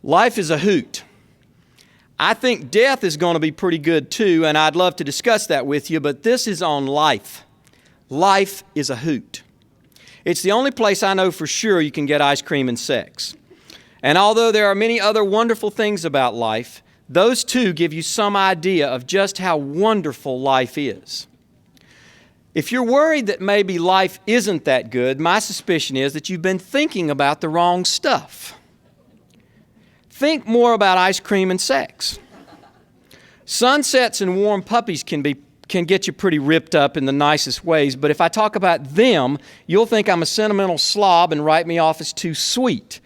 Life is a hoot. I think death is going to be pretty good too, and I'd love to discuss that with you, but this is on life. Life is a hoot. It's the only place I know for sure you can get ice cream and sex. And although there are many other wonderful things about life, those two give you some idea of just how wonderful life is. If you're worried that maybe life isn't that good, my suspicion is that you've been thinking about the wrong stuff. Think more about ice cream and sex. Sunsets and warm puppies can get you pretty ripped up in the nicest ways, but if I talk about them, you'll think I'm a sentimental slob and write me off as too sweet.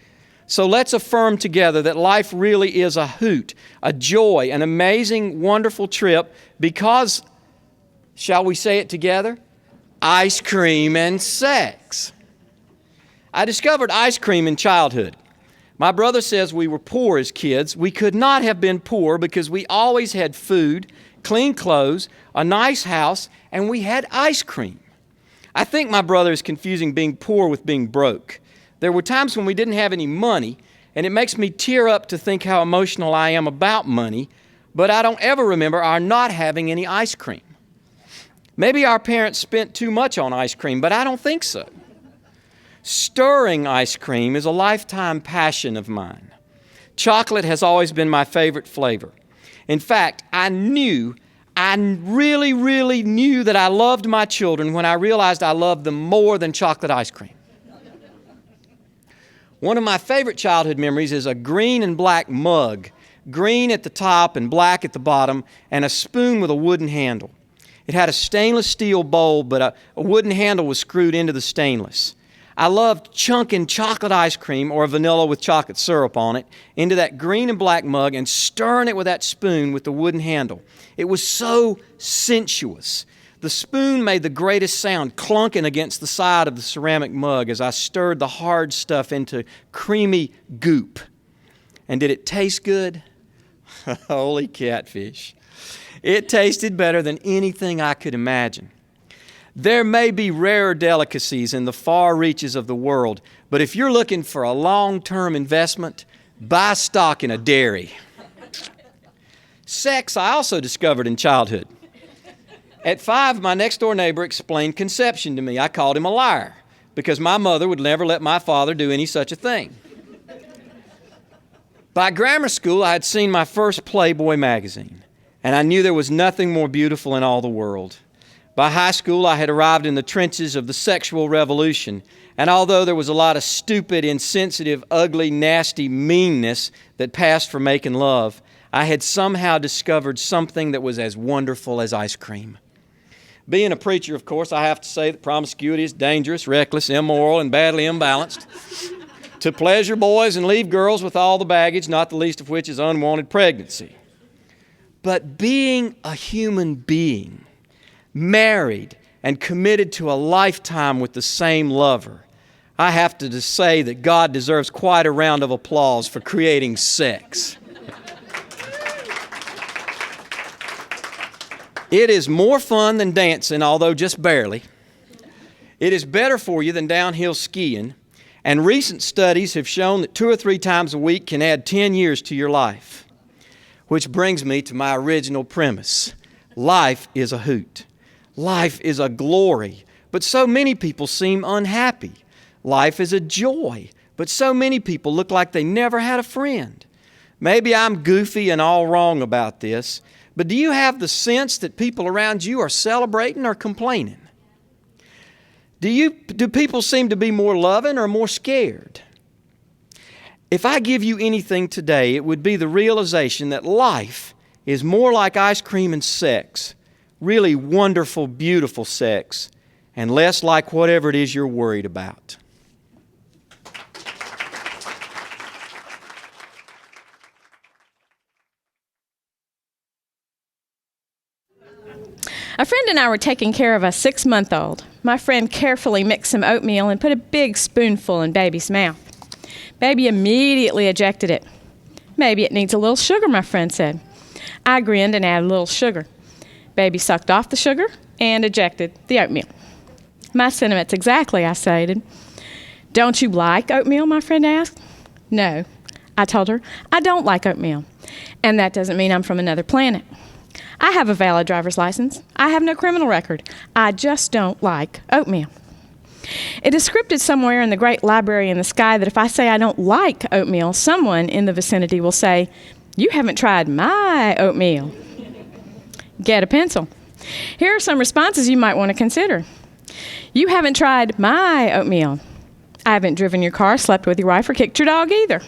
So let's affirm together that life really is a hoot, a joy, an amazing, wonderful trip because, shall we say it together? Ice cream and sex. I discovered ice cream in childhood. My brother says we were poor as kids. We could not have been poor because we always had food, clean clothes, a nice house, and we had ice cream. I think my brother is confusing being poor with being broke. There were times when we didn't have any money, and it makes me tear up to think how emotional I am about money, but I don't ever remember our not having any ice cream. Maybe our parents spent too much on ice cream, but I don't think so. Stirring ice cream is a lifetime passion of mine. Chocolate has always been my favorite flavor. In fact, I really knew that I loved my children when I realized I loved them more than chocolate ice cream. One of my favorite childhood memories is a green and black mug, green at the top and black at the bottom, and a spoon with a wooden handle. It had a stainless steel bowl, but a wooden handle was screwed into the stainless. I loved chunking chocolate ice cream or vanilla with chocolate syrup on it into that green and black mug and stirring it with that spoon with the wooden handle. It was so sensuous. The spoon made the greatest sound clunking against the side of the ceramic mug as I stirred the hard stuff into creamy goop. And did it taste good? Holy catfish. It tasted better than anything I could imagine. There may be rarer delicacies in the far reaches of the world, but if you're looking for a long-term investment, buy stock in a dairy. Sex I also discovered in childhood. At 5, my next-door neighbor explained conception to me. I called him a liar because my mother would never let my father do any such a thing. By grammar school, I had seen my first Playboy magazine, and I knew there was nothing more beautiful in all the world. By high school, I had arrived in the trenches of the sexual revolution, and although there was a lot of stupid, insensitive, ugly, nasty meanness that passed for making love, I had somehow discovered something that was as wonderful as ice cream. Being a preacher, of course, I have to say that promiscuity is dangerous, reckless, immoral, and badly imbalanced. To pleasure boys and leave girls with all the baggage, not the least of which is unwanted pregnancy. But being a human being, married and committed to a lifetime with the same lover, I have to say that God deserves quite a round of applause for creating sex. It is more fun than dancing, although just barely. It is better for you than downhill skiing, and recent studies have shown that 2 or 3 times a week can add 10 years to your life. Which brings me to my original premise. Life is a hoot. Life is a glory, but so many people seem unhappy. Life is a joy, but so many people look like they never had a friend. Maybe I'm goofy and all wrong about this, but do you have the sense that people around you are celebrating or complaining? Do people seem to be more loving or more scared? If I give you anything today, it would be the realization that life is more like ice cream and sex, really wonderful, beautiful sex, and less like whatever it is you're worried about. A friend and I were taking care of a 6-month-old. My friend carefully mixed some oatmeal and put a big spoonful in baby's mouth. Baby immediately ejected it. Maybe it needs a little sugar, my friend said. I grinned and added a little sugar. Baby sucked off the sugar and ejected the oatmeal. My sentiments exactly, I stated. Don't you like oatmeal, my friend asked. No, I told her, I don't like oatmeal. And that doesn't mean I'm from another planet. I have a valid driver's license. I have no criminal record. I just don't like oatmeal. It is scripted somewhere in the great library in the sky that if I say I don't like oatmeal, someone in the vicinity will say, "You haven't tried my oatmeal." Get a pencil. Here are some responses you might want to consider. You haven't tried my oatmeal. I haven't driven your car, slept with your wife, or kicked your dog either.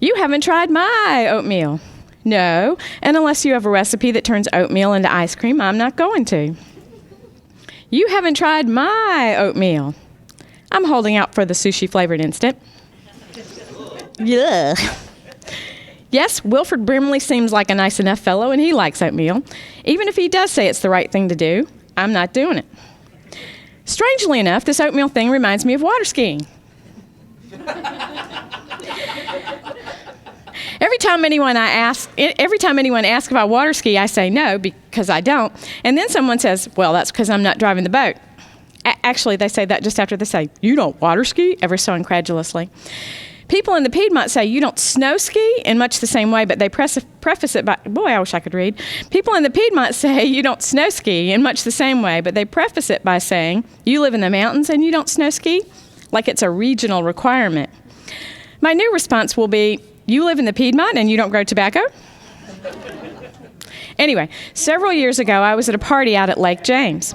You haven't tried my oatmeal. No, and unless you have a recipe that turns oatmeal into ice cream, I'm not going to. You haven't tried my oatmeal. I'm holding out for the sushi-flavored instant. Yeah. Yes, Wilford Brimley seems like a nice enough fellow, and he likes oatmeal. Even if he does say it's the right thing to do, I'm not doing it. Strangely enough, this oatmeal thing reminds me of water skiing. Every time anyone asks about water ski, I say no, because I don't. And then someone says, well, that's because I'm not driving the boat. Actually, they say that just after they say, you don't water ski, ever so incredulously. People in the Piedmont say you don't snow ski in much the same way, but they preface it by, boy, I wish I could read. People in the Piedmont say you don't snow ski in much the same way, but they preface it by saying you live in the mountains and you don't snow ski, like it's a regional requirement. My new response will be, you live in the Piedmont and you don't grow tobacco? Anyway, several years ago, I was at a party out at Lake James.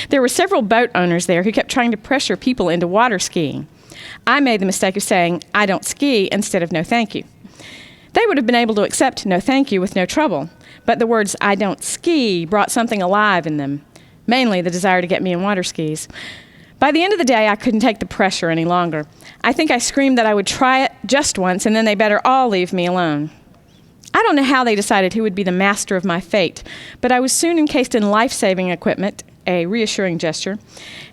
There were several boat owners there who kept trying to pressure people into water skiing. I made the mistake of saying, I don't ski, instead of no thank you. They would have been able to accept no thank you with no trouble, but the words I don't ski brought something alive in them, mainly the desire to get me in water skis. By the end of the day, I couldn't take the pressure any longer. I think I screamed that I would try it just once, and then they better all leave me alone. I don't know how they decided who would be the master of my fate, but I was soon encased in life-saving equipment, a reassuring gesture,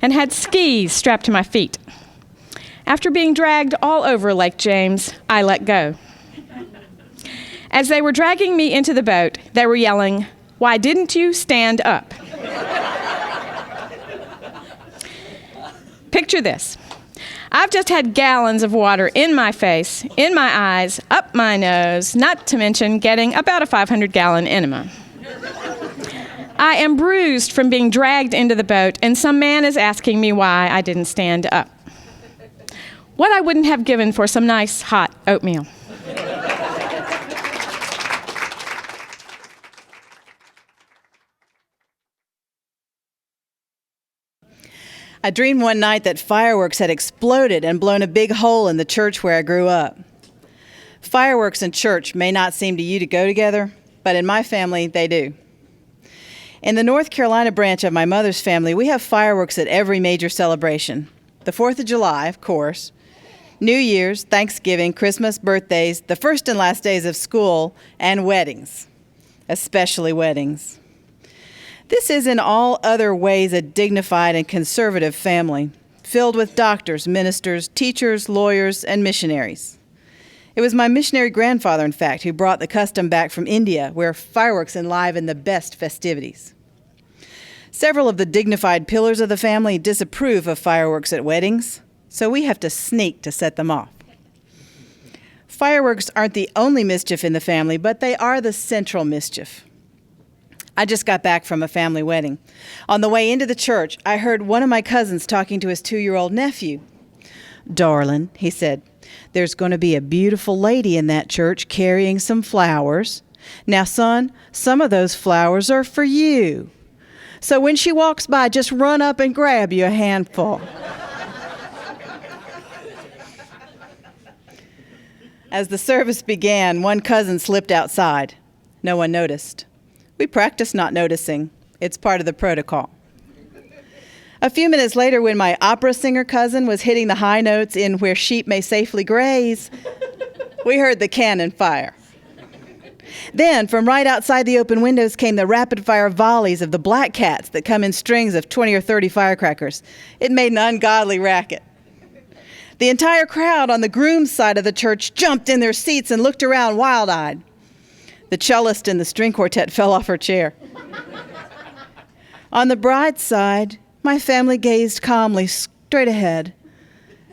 and had skis strapped to my feet. After being dragged all over Lake James, I let go. As they were dragging me into the boat, they were yelling, "Why didn't you stand up?" Picture this. I've just had gallons of water in my face, in my eyes, up my nose, not to mention getting about a 500-gallon enema. I am bruised from being dragged into the boat, and some man is asking me why I didn't stand up. What I wouldn't have given for some nice, hot oatmeal. I dreamed one night that fireworks had exploded and blown a big hole in the church where I grew up. Fireworks and church may not seem to you to go together, but in my family, they do. In the North Carolina branch of my mother's family, we have fireworks at every major celebration. The 4th of July, of course, New Year's, Thanksgiving, Christmas, birthdays, the first and last days of school, and weddings, especially weddings. This is in all other ways a dignified and conservative family, filled with doctors, ministers, teachers, lawyers, and missionaries. It was my missionary grandfather, in fact, who brought the custom back from India, where fireworks enliven the best festivities. Several of the dignified pillars of the family disapprove of fireworks at weddings, so we have to sneak to set them off. Fireworks aren't the only mischief in the family, but they are the central mischief. I just got back from a family wedding. On the way into the church, I heard one of my cousins talking to his 2-year-old nephew. "Darling," he said, "there's going to be a beautiful lady in that church carrying some flowers. Now, son, some of those flowers are for you. So when she walks by, just run up and grab you a handful." As the service began, one cousin slipped outside. No one noticed. We practice not noticing. It's part of the protocol. A few minutes later, when my opera singer cousin was hitting the high notes in Where Sheep May Safely Graze, we heard the cannon fire. Then, from right outside the open windows came the rapid-fire volleys of the black cats that come in strings of 20 or 30 firecrackers. It made an ungodly racket. The entire crowd on the groom's side of the church jumped in their seats and looked around wild-eyed. The cellist in the string quartet fell off her chair. On the bride's side, my family gazed calmly straight ahead.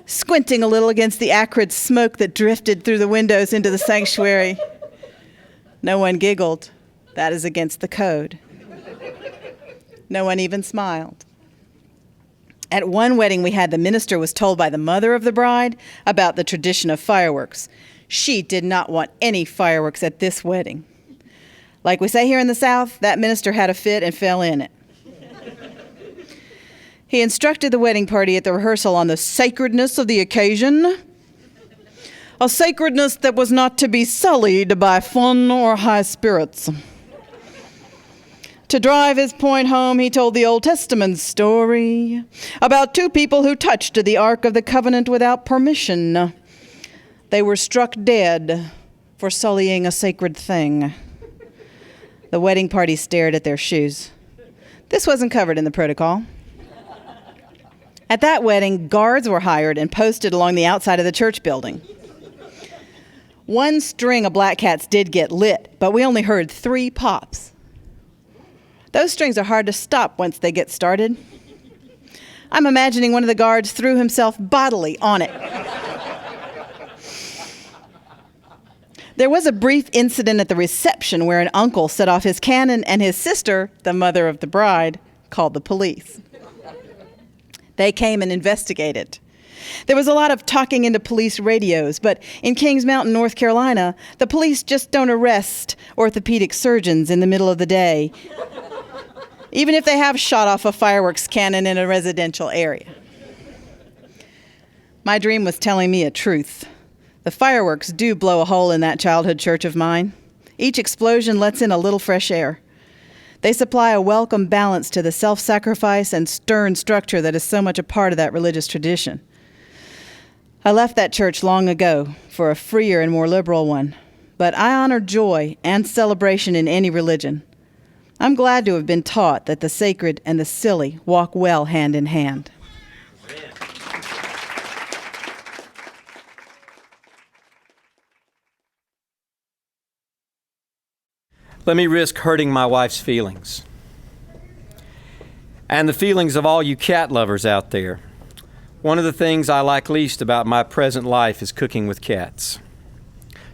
squinting a little against the acrid smoke that drifted through the windows into the sanctuary. No one giggled. That is against the code. No one even smiled. At one wedding we had, the minister was told by the mother of the bride about the tradition of fireworks. She did not want any fireworks at this wedding. Like we say here in the South, that minister had a fit and fell in it. He instructed the wedding party at the rehearsal on the sacredness of the occasion, a sacredness that was not to be sullied by fun or high spirits. To drive his point home, he told the Old Testament story about two people who touched the Ark of the Covenant without permission. They were struck dead for sullying a sacred thing. The wedding party stared at their shoes. This wasn't covered in the protocol. At that wedding, guards were hired and posted along the outside of the church building. One string of black cats did get lit, but we only heard 3 pops. Those strings are hard to stop once they get started. I'm imagining one of the guards threw himself bodily on it. There was a brief incident at the reception where an uncle set off his cannon and his sister, the mother of the bride, called the police. They came and investigated. There was a lot of talking into police radios, but in Kings Mountain, North Carolina, the police just don't arrest orthopedic surgeons in the middle of the day, even if they have shot off a fireworks cannon in a residential area. My dream was telling me a truth. The fireworks do blow a hole in that childhood church of mine. Each explosion lets in a little fresh air. They supply a welcome balance to the self-sacrifice and stern structure that is so much a part of that religious tradition. I left that church long ago for a freer and more liberal one, but I honor joy and celebration in any religion. I'm glad to have been taught that the sacred and the silly walk well hand in hand. Let me risk hurting my wife's feelings and the feelings of all you cat lovers out there. One of the things I like least about my present life is cooking with cats.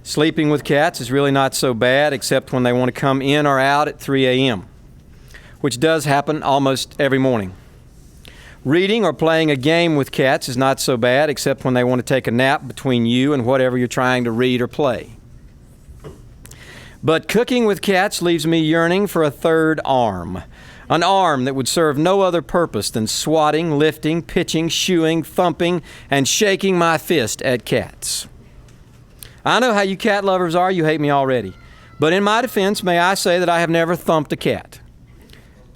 Sleeping with cats is really not so bad, except when they want to come in or out at 3 a.m., which does happen almost every morning. Reading or playing a game with cats is not so bad, except when they want to take a nap between you and whatever you're trying to read or play. But cooking with cats leaves me yearning for a third arm. An arm that would serve no other purpose than swatting, lifting, pitching, shooing, thumping, and shaking my fist at cats. I know how you cat lovers are. You hate me already. But in my defense, may I say that I have never thumped a cat.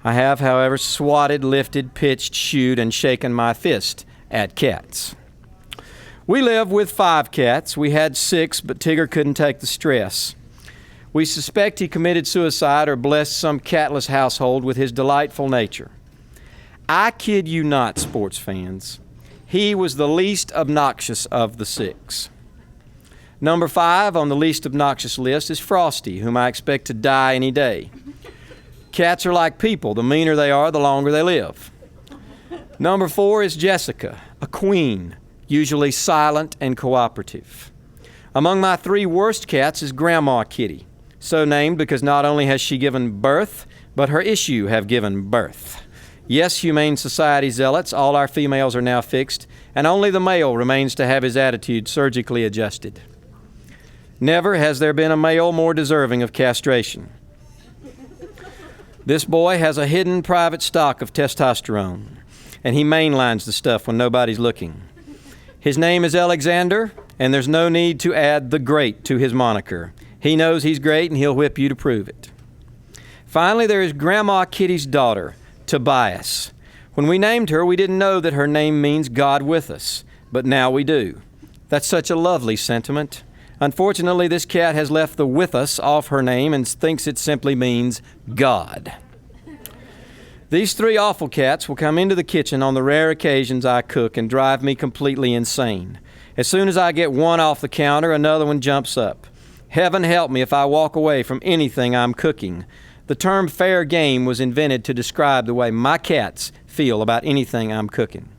I have, however, swatted, lifted, pitched, shooed, and shaken my fist at cats. We live with 5 cats. We had 6, but Tigger couldn't take the stress. We suspect he committed suicide or blessed some catless household with his delightful nature. I kid you not, sports fans. He was the least obnoxious of the 6. Number 5 on the least obnoxious list is Frosty, whom I expect to die any day. Cats are like people. The meaner they are, the longer they live. Number 4 is Jessica, a queen, usually silent and cooperative. Among my 3 worst cats is Grandma Kitty, so named because not only has she given birth, but her issue have given birth. Yes, Humane Society zealots, all our females are now fixed, and only the male remains to have his attitude surgically adjusted. Never has there been a male more deserving of castration. This boy has a hidden private stock of testosterone, and he mainlines the stuff when nobody's looking. His name is Alexander, and there's no need to add the Great to his moniker. He knows he's great, and he'll whip you to prove it. Finally, there is Grandma Kitty's daughter, Tobias. When we named her, we didn't know that her name means God with us, but now we do. That's such a lovely sentiment. Unfortunately, this cat has left the with us off her name and thinks it simply means God. These 3 awful cats will come into the kitchen on the rare occasions I cook and drive me completely insane. As soon as I get one off the counter, another one jumps up. Heaven help me if I walk away from anything I'm cooking. The term fair game was invented to describe the way my cats feel about anything I'm cooking.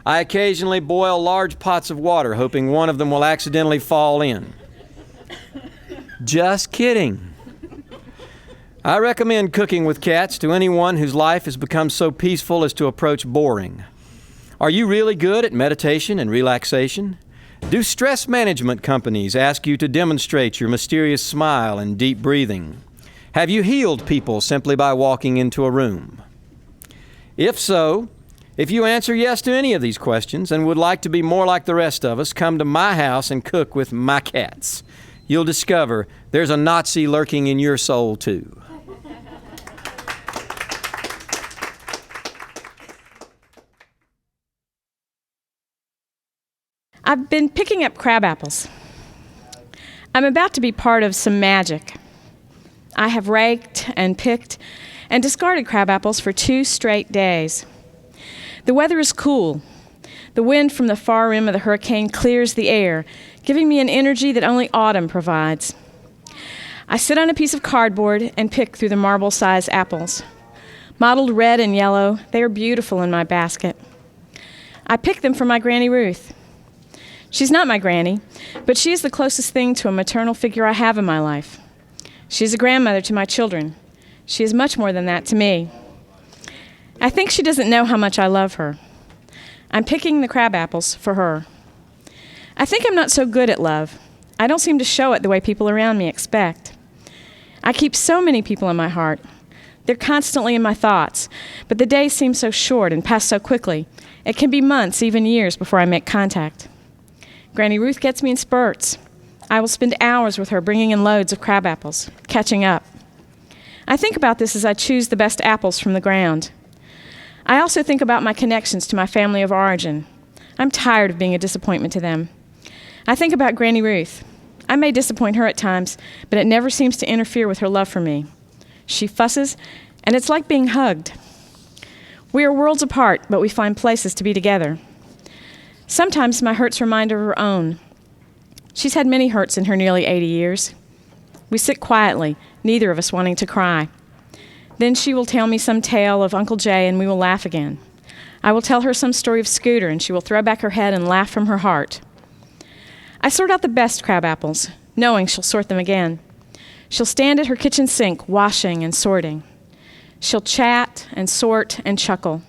I occasionally boil large pots of water, hoping one of them will accidentally fall in. Just kidding. I recommend cooking with cats to anyone whose life has become so peaceful as to approach boring. Are you really good at meditation and relaxation? Do stress management companies ask you to demonstrate your mysterious smile and deep breathing? Have you healed people simply by walking into a room? If so, if you answer yes to any of these questions and would like to be more like the rest of us, come to my house and cook with my cats. You'll discover there's a Nazi lurking in your soul too. I've been picking up crabapples. I'm about to be part of some magic. I have raked and picked and discarded crabapples for 2 straight days. The weather is cool. The wind from the far rim of the hurricane clears the air, giving me an energy that only autumn provides. I sit on a piece of cardboard and pick through the marble-sized apples. Mottled red and yellow, they are beautiful in my basket. I pick them for my Granny Ruth. She's not my granny, but she is the closest thing to a maternal figure I have in my life. She is a grandmother to my children. She is much more than that to me. I think she doesn't know how much I love her. I'm picking the crabapples for her. I think I'm not so good at love. I don't seem to show it the way people around me expect. I keep so many people in my heart. They're constantly in my thoughts, but the days seem so short and pass so quickly. It can be months, even years, before I make contact. Granny Ruth gets me in spurts. I will spend hours with her bringing in loads of crabapples, catching up. I think about this as I choose the best apples from the ground. I also think about my connections to my family of origin. I'm tired of being a disappointment to them. I think about Granny Ruth. I may disappoint her at times, but it never seems to interfere with her love for me. She fusses, and it's like being hugged. We are worlds apart, but we find places to be together. Sometimes my hurts remind her of her own. She's had many hurts in her nearly 80 years. We sit quietly, neither of us wanting to cry. Then she will tell me some tale of Uncle Jay, and we will laugh again. I will tell her some story of Scooter, and she will throw back her head and laugh from her heart. I sort out the best crabapples, knowing she'll sort them again. She'll stand at her kitchen sink, washing and sorting. She'll chat and sort and chuckle.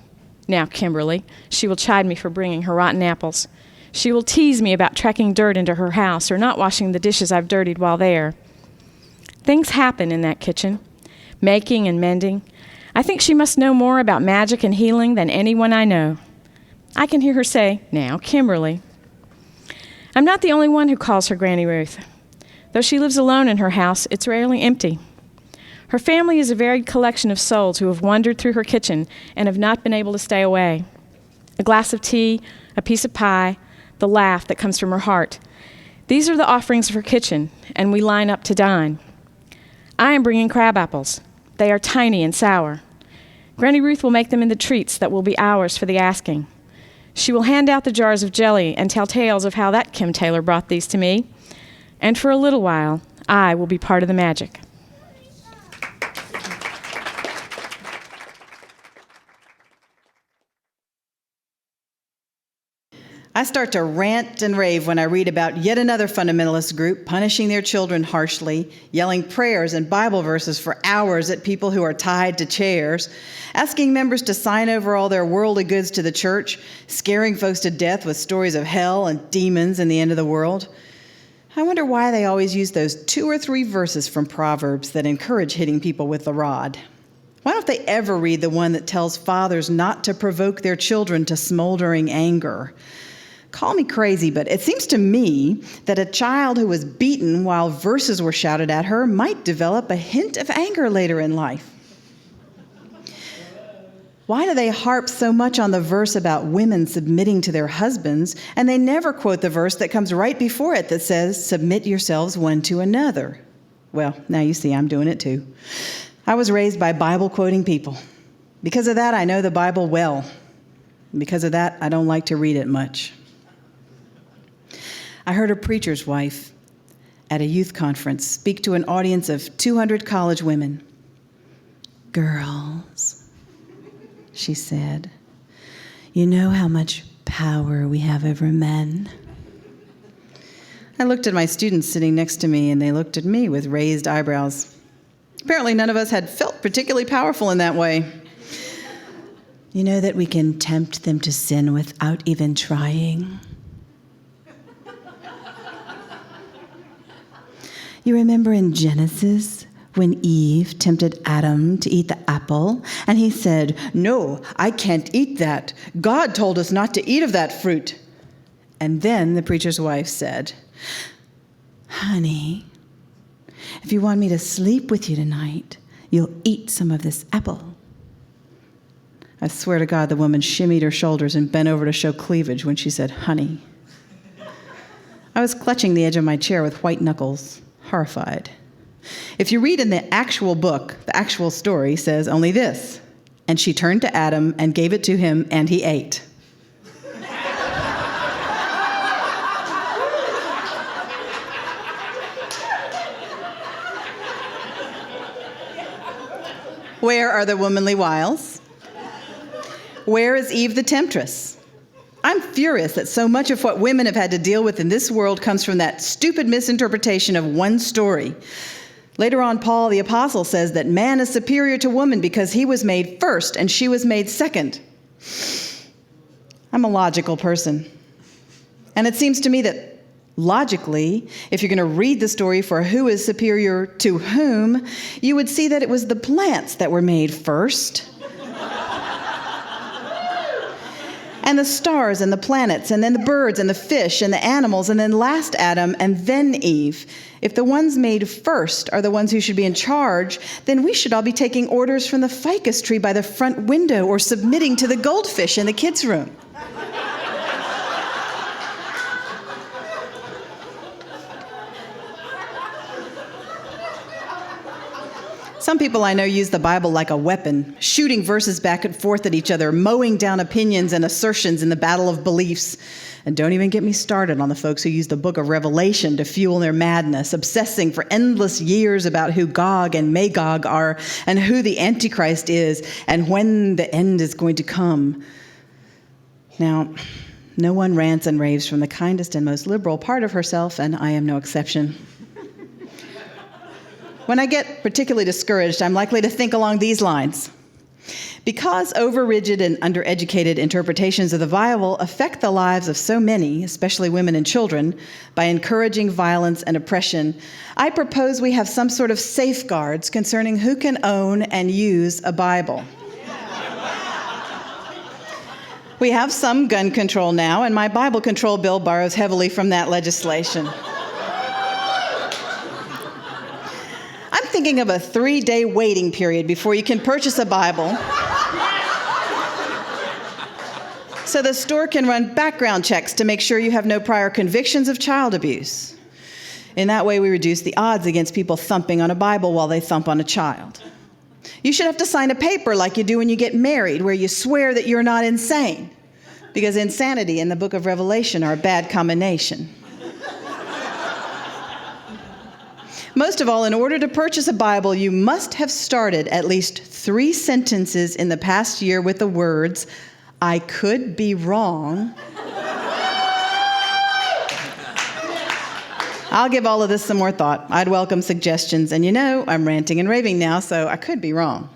Now, Kimberly, she will chide me for bringing her rotten apples. She will tease me about tracking dirt into her house or not washing the dishes I've dirtied while there. Things happen in that kitchen, making and mending. I think she must know more about magic and healing than anyone I know. I can hear her say, "Now, Kimberly." I'm not the only one who calls her Granny Ruth. Though she lives alone in her house, it's rarely empty. Her family is a varied collection of souls who have wandered through her kitchen and have not been able to stay away. A glass of tea, a piece of pie, the laugh that comes from her heart. These are the offerings of her kitchen, and we line up to dine. I am bringing crabapples. They are tiny and sour. Granny Ruth will make them into treats that will be ours for the asking. She will hand out the jars of jelly and tell tales of how that Kim Taylor brought these to me. And for a little while, I will be part of the magic. I start to rant and rave when I read about yet another fundamentalist group punishing their children harshly, yelling prayers and Bible verses for hours at people who are tied to chairs, asking members to sign over all their worldly goods to the church, scaring folks to death with stories of hell and demons and the end of the world. I wonder why they always use those 2 or 3 verses from Proverbs that encourage hitting people with the rod. Why don't they ever read the one that tells fathers not to provoke their children to smoldering anger? Call me crazy, but it seems to me that a child who was beaten while verses were shouted at her might develop a hint of anger later in life. Why do they harp so much on the verse about women submitting to their husbands, and they never quote the verse that comes right before it that says, "Submit yourselves one to another"? Well, now you see I'm doing it too. I was raised by Bible-quoting people. Because of that, I know the Bible well. Because of that, I don't like to read it much. I heard a preacher's wife at a youth conference speak to an audience of 200 college women. "Girls," she said, "you know how much power we have over men. I looked at my students sitting next to me, and they looked at me with raised eyebrows. Apparently, none of us had felt particularly powerful in that way. You know that we can tempt them to sin without even trying? You remember in Genesis when Eve tempted Adam to eat the apple, and he said, "No, I can't eat that. God told us not to eat of that fruit." And then the preacher's wife said, "Honey, if you want me to sleep with you tonight, you'll eat some of this apple." I swear to God, the woman shimmied her shoulders and bent over to show cleavage when she said, "Honey." I was clutching the edge of my chair with white knuckles, horrified. If you read in the actual book, the actual story says only this: "And she turned to Adam and gave it to him, and he ate." Where are the womanly wiles? Where is Eve the temptress? I'm furious that so much of what women have had to deal with in this world comes from that stupid misinterpretation of one story. Later on, Paul the Apostle says that man is superior to woman because he was made first and she was made second. I'm a logical person. And it seems to me that logically, if you're going to read the story for who is superior to whom, you would see that it was the plants that were made first. And the stars and the planets, and then the birds and the fish and the animals, and then last Adam, and then Eve. If the ones made first are the ones who should be in charge, then we should all be taking orders from the ficus tree by the front window or submitting to the goldfish in the kids' room. Some people I know use the Bible like a weapon, shooting verses back and forth at each other, mowing down opinions and assertions in the battle of beliefs. And don't even get me started on the folks who use the book of Revelation to fuel their madness, obsessing for endless years about who Gog and Magog are and who the Antichrist is and when the end is going to come. Now, no one rants and raves from the kindest and most liberal part of herself, and I am no exception. When I get particularly discouraged, I'm likely to think along these lines. Because over-rigid and undereducated interpretations of the Bible affect the lives of so many, especially women and children, by encouraging violence and oppression, I propose we have some sort of safeguards concerning who can own and use a Bible. We have some gun control now, and my Bible control bill borrows heavily from that legislation. I'm thinking of a 3-day waiting period before you can purchase a Bible, so the store can run background checks to make sure you have no prior convictions of child abuse. In that way, we reduce the odds against people thumping on a Bible while they thump on a child. You should have to sign a paper like you do when you get married, where you swear that you're not insane, because insanity and the book of Revelation are a bad combination. Most of all, in order to purchase a Bible, you must have started at least 3 sentences in the past year with the words, "I could be wrong." I'll give all of this some more thought. I'd welcome suggestions. And you know, I'm ranting and raving now, so I could be wrong.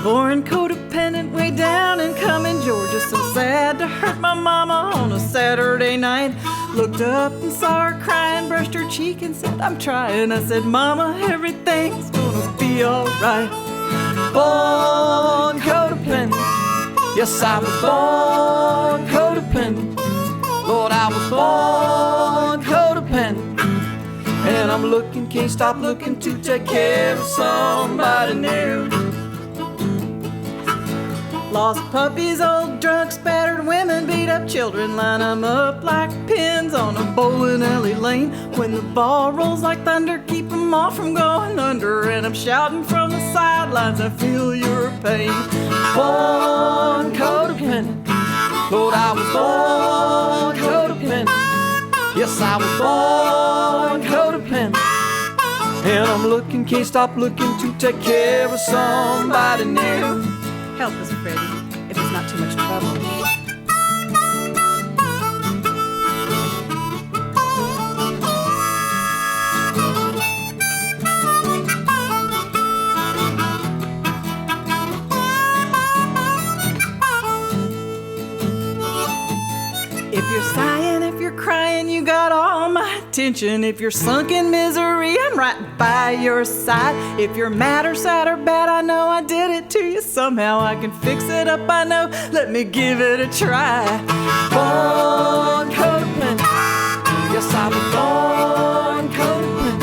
Born codependent way down in Cumming, Georgia. So sad to hurt my mama on a Saturday night. Looked up and saw her crying, brushed her cheek and said, "I'm trying." I said, "Mama, everything's gonna be alright." Born codependent. Yes, I was born codependent. Lord, I was born codependent. And I'm looking, can't stop looking to take care of somebody new. Lost puppies, old drunks, battered women, beat up children, line 'em up like pins on a bowling alley lane. When the ball rolls like thunder, keep 'em all from going under. And I'm shouting from the sidelines, I feel your pain. Born codependent. Lord, I was born codependent. Yes, I was born codependent. And I'm looking, can't stop looking to take care of somebody new. Help us, Freddie, if it's not too much trouble. If you're sighing, if you're crying, you got all my attention. If you're sunk in misery, I'm right by your side. If you're mad or sad or bad, I know I did it to you. Somehow I can fix it up, I know. Let me give it a try. Born codependent. Yes, I was born codependent.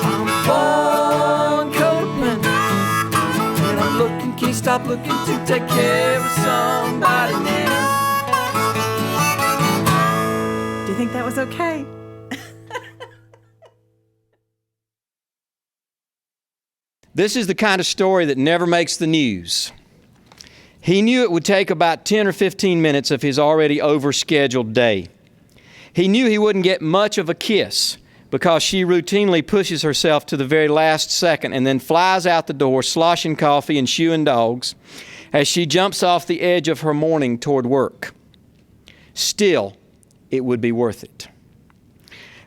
I'm born codependent. And I'm looking, can't stop looking to take care of somebody new. Do you think that was okay? This is the kind of story that never makes the news. He knew it would take about 10 or 15 minutes of his already overscheduled day. He knew he wouldn't get much of a kiss because she routinely pushes herself to the very last second and then flies out the door, sloshing coffee and shooing dogs, as she jumps off the edge of her morning toward work. Still, it would be worth it.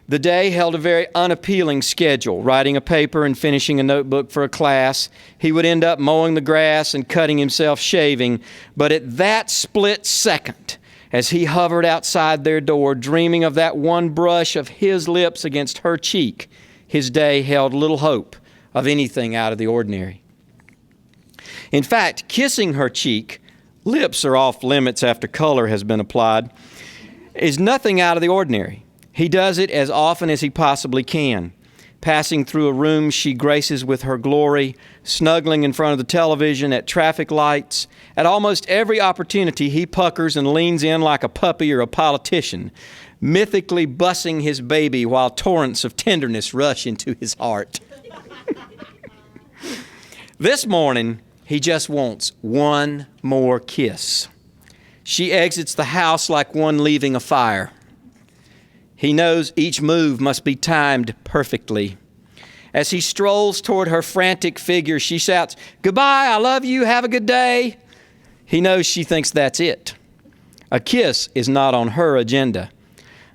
The day held a very unappealing schedule, writing a paper and finishing a notebook for a class. He would end up mowing the grass and cutting himself shaving, but at that split second, as he hovered outside their door, dreaming of that one brush of his lips against her cheek, his day held little hope of anything out of the ordinary. In fact, kissing her cheek, lips are off limits after color has been applied, is nothing out of the ordinary. He does it as often as he possibly can, passing through a room she graces with her glory, snuggling in front of the television, at traffic lights. At almost every opportunity, he puckers and leans in like a puppy or a politician, mythically bussing his baby while torrents of tenderness rush into his heart. This morning, he just wants one more kiss. She exits the house like one leaving a fire. He knows each move must be timed perfectly. As he strolls toward her frantic figure, she shouts, "Goodbye, I love you, have a good day." He knows she thinks that's it. A kiss is not on her agenda.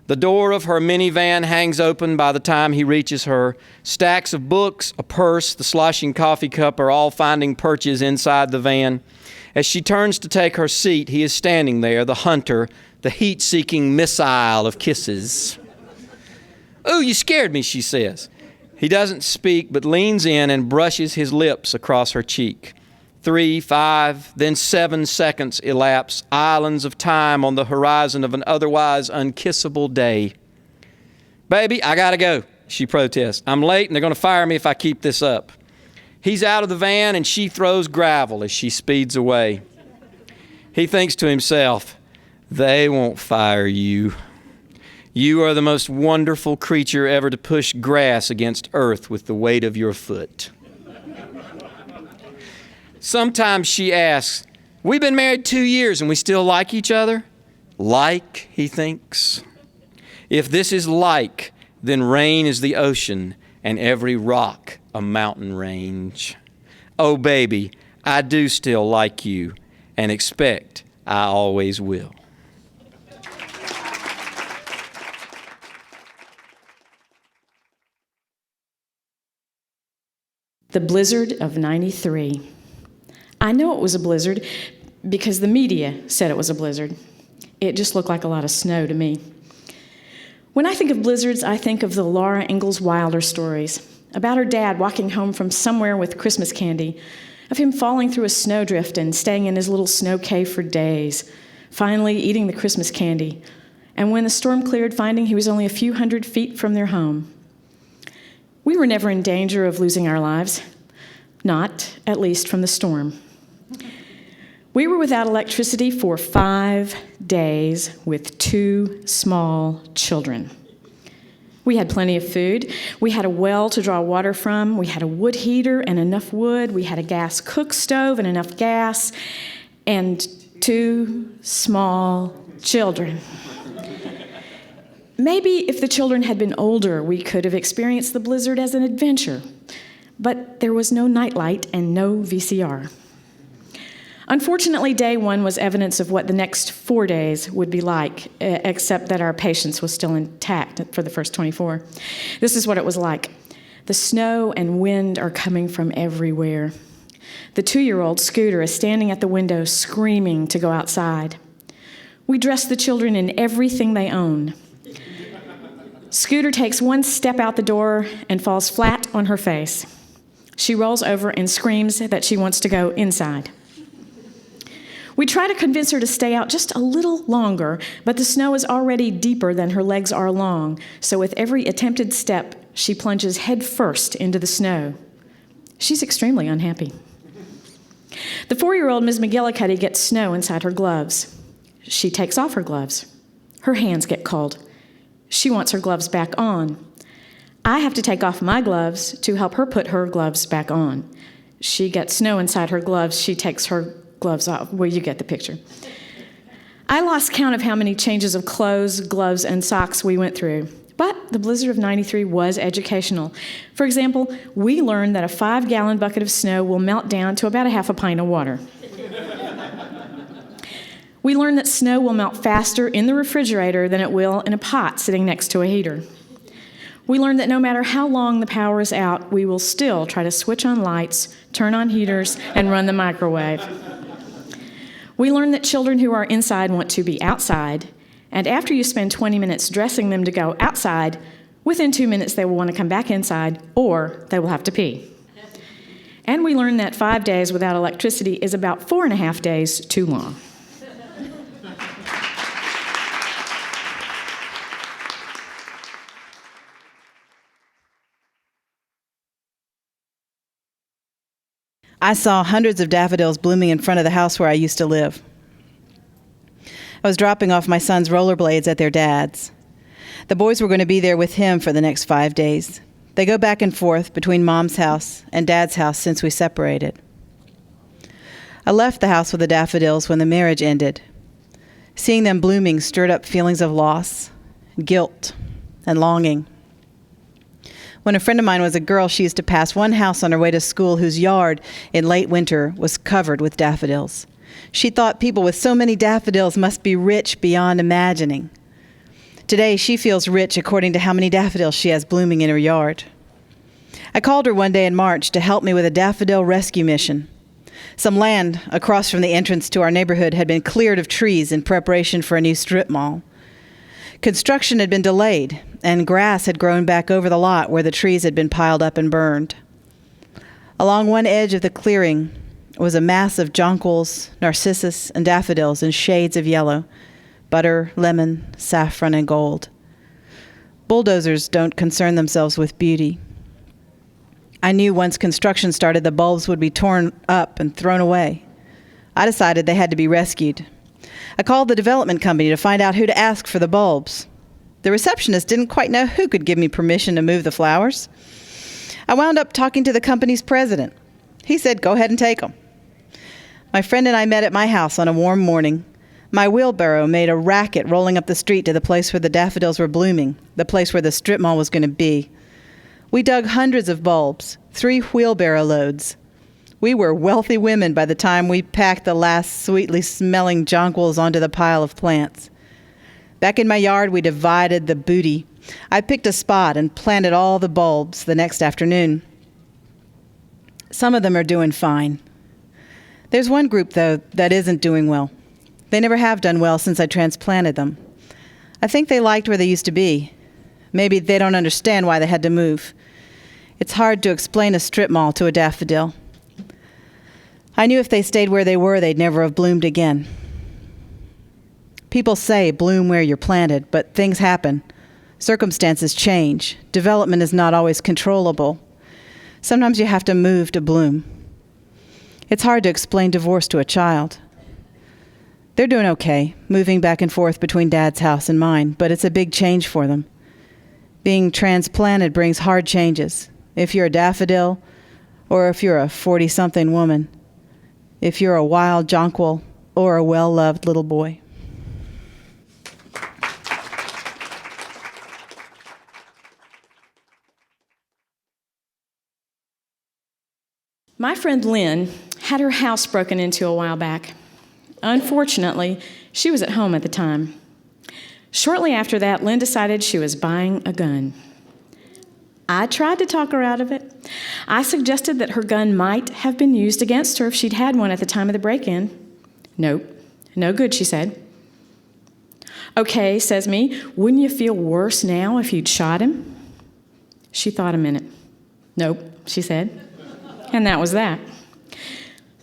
The door of her minivan hangs open by the time he reaches her. Stacks of books, a purse, the sloshing coffee cup are all finding perches inside the van. As she turns to take her seat, he is standing there, the hunter, the heat-seeking missile of kisses. "Ooh, you scared me," she says. He doesn't speak, but leans in and brushes his lips across her cheek. 3, 5, then 7 seconds elapse, islands of time on the horizon of an otherwise unkissable day. "Baby, I gotta go," she protests. "I'm late and they're gonna fire me if I keep this up." He's out of the van and she throws gravel as she speeds away. He thinks to himself, "They won't fire you. You are the most wonderful creature ever to push grass against earth with the weight of your foot." Sometimes she asks, "We've been married 2 years and we still like each other?" Like, he thinks. If this is like, then rain is the ocean and every rock a mountain range. Oh, baby, I do still like you and expect I always will. The blizzard of '93. I know it was a blizzard because the media said it was a blizzard. It just looked like a lot of snow to me. When I think of blizzards, I think of the Laura Ingalls Wilder stories about her dad walking home from somewhere with Christmas candy, of him falling through a snowdrift and staying in his little snow cave for days, finally eating the Christmas candy, and when the storm cleared, finding he was only a few hundred feet from their home. We were never in danger of losing our lives, not, at least, from the storm. We were without electricity for 5 days with 2 small children. We had plenty of food. We had a well to draw water from. We had a wood heater and enough wood. We had a gas cook stove and enough gas. And 2 small children. Maybe if the children had been older, we could have experienced the blizzard as an adventure. But there was no nightlight and no VCR. Unfortunately, day 1 was evidence of what the next 4 days would be like, except that our patience was still intact for the first 24. This is what it was like. The snow and wind are coming from everywhere. The 2-year-old Scooter is standing at the window screaming to go outside. We dress the children in everything they own. Scooter takes 1 step out the door and falls flat on her face. She rolls over and screams that she wants to go inside. We try to convince her to stay out just a little longer, but the snow is already deeper than her legs are long, so with every attempted step, she plunges head first into the snow. She's extremely unhappy. The 4-year-old Ms. McGillicuddy gets snow inside her gloves. She takes off her gloves. Her hands get cold. She wants her gloves back on. I have to take off my gloves to help her put her gloves back on. She gets snow inside her gloves. She takes her gloves off. Well, you get the picture. I lost count of how many changes of clothes, gloves, and socks we went through. But the blizzard of '93 was educational. For example, we learned that a 5-gallon bucket of snow will melt down to about a half a pint of water. We learned that snow will melt faster in the refrigerator than it will in a pot sitting next to a heater. We learned that no matter how long the power is out, we will still try to switch on lights, turn on heaters, and run the microwave. We learned that children who are inside want to be outside, and after you spend 20 minutes dressing them to go outside, within 2 minutes they will want to come back inside, or they will have to pee. And we learned that 5 days without electricity is about 4.5 days too long. I saw hundreds of daffodils blooming in front of the house where I used to live. I was dropping off my son's rollerblades at their dad's. The boys were going to be there with him for the next 5 days. They go back and forth between Mom's house and Dad's house since we separated. I left the house with the daffodils when the marriage ended. Seeing them blooming stirred up feelings of loss, guilt, and longing. When a friend of mine was a girl, she used to pass one house on her way to school whose yard in late winter was covered with daffodils. She thought people with so many daffodils must be rich beyond imagining. Today, she feels rich according to how many daffodils she has blooming in her yard. I called her one day in March to help me with a daffodil rescue mission. Some land across from the entrance to our neighborhood had been cleared of trees in preparation for a new strip mall. Construction had been delayed, and grass had grown back over the lot where the trees had been piled up and burned. Along one edge of the clearing was a mass of jonquils, narcissus, and daffodils in shades of yellow, butter, lemon, saffron, and gold. Bulldozers don't concern themselves with beauty. I knew once construction started, the bulbs would be torn up and thrown away. I decided they had to be rescued. I called the development company to find out who to ask for the bulbs. The receptionist didn't quite know who could give me permission to move the flowers. I wound up talking to the company's president. He said, "Go ahead and take them." My friend and I met at my house on a warm morning. My wheelbarrow made a racket rolling up the street to the place where the daffodils were blooming, the place where the strip mall was going to be. We dug hundreds of bulbs, 3 wheelbarrow loads. We were wealthy women by the time we packed the last sweetly smelling jonquils onto the pile of plants. Back in my yard, we divided the booty. I picked a spot and planted all the bulbs the next afternoon. Some of them are doing fine. There's one group, though, that isn't doing well. They never have done well since I transplanted them. I think they liked where they used to be. Maybe they don't understand why they had to move. It's hard to explain a strip mall to a daffodil. I knew if they stayed where they were, they'd never have bloomed again. People say bloom where you're planted, but things happen. Circumstances change. Development is not always controllable. Sometimes you have to move to bloom. It's hard to explain divorce to a child. They're doing okay, moving back and forth between Dad's house and mine, but it's a big change for them. Being transplanted brings hard changes. If you're a daffodil, or if you're a 40-something woman. If you're a wild jonquil, or a well-loved little boy. My friend Lynn had her house broken into a while back. Unfortunately, she was at home at the time. Shortly after that, Lynn decided she was buying a gun. I tried to talk her out of it. I suggested that her gun might have been used against her if she'd had one at the time of the break-in. Nope, no good, she said. Okay, says me, wouldn't you feel worse now if you'd shot him? She thought a minute. Nope, she said. And that was that.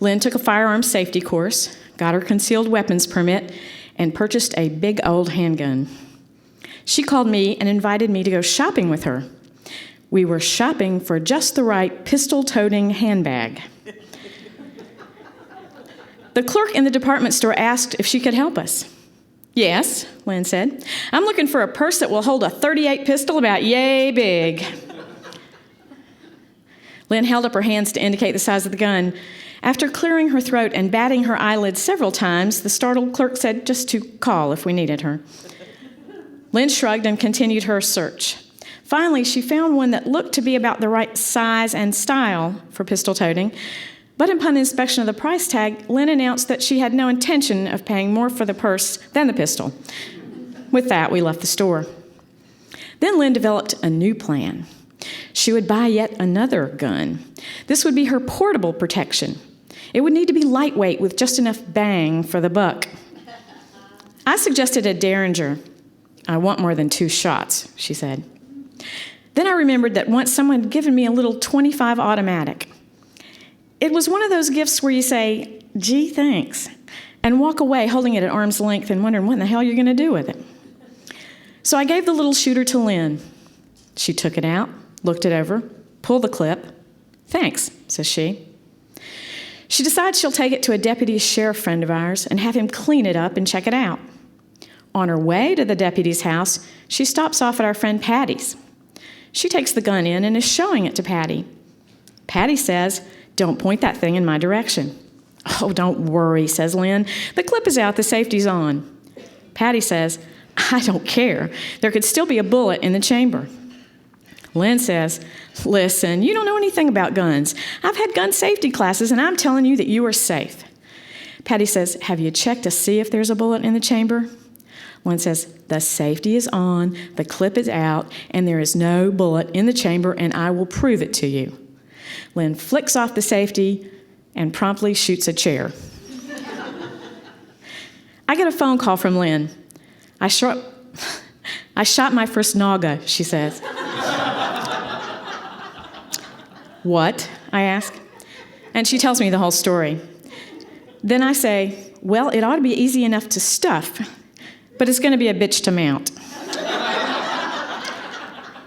Lynn took a firearms safety course, got her concealed weapons permit, and purchased a big old handgun. She called me and invited me to go shopping with her. We were shopping for just the right pistol-toting handbag. The clerk in the department store asked if she could help us. Yes, Lynn said. I'm looking for a purse that will hold a .38 pistol about yay big. Lynn held up her hands to indicate the size of the gun. After clearing her throat and batting her eyelids several times, the startled clerk said just to call if we needed her. Lynn shrugged and continued her search. Finally, she found one that looked to be about the right size and style for pistol toting, but upon inspection of the price tag, Lynn announced that she had no intention of paying more for the purse than the pistol. With that, we left the store. Then Lynn developed a new plan. She would buy yet another gun. This would be her portable protection. It would need to be lightweight with just enough bang for the buck. I suggested a Derringer. I want more than 2 shots, she said. Then I remembered that once someone had given me a little .25 automatic. It was one of those gifts where you say, gee, thanks, and walk away holding it at arm's length and wondering what in the hell you're going to do with it. So I gave the little shooter to Lynn. She took it out, looked it over, pulled the clip. Thanks, says she. She decides she'll take it to a deputy sheriff friend of ours and have him clean it up and check it out. On her way to the deputy's house, she stops off at our friend Patty's. She takes the gun in and is showing it to Patty. Patty says, "Don't point that thing in my direction." "Oh, don't worry," says Lynn. "The clip is out, the safety's on." Patty says, "I don't care. There could still be a bullet in the chamber." Lynn says, "Listen, you don't know anything about guns. I've had gun safety classes, and I'm telling you that you are safe." Patty says, "Have you checked to see if there's a bullet in the chamber?" Lynn says, "The safety is on, the clip is out, and there is no bullet in the chamber, and I will prove it to you." Lynn flicks off the safety and promptly shoots a chair. I get a phone call from Lynn. I shot my first Nauga, she says. "What?" I ask. And she tells me the whole story. Then I say, "Well, it ought to be easy enough to stuff, but it's going to be a bitch to mount."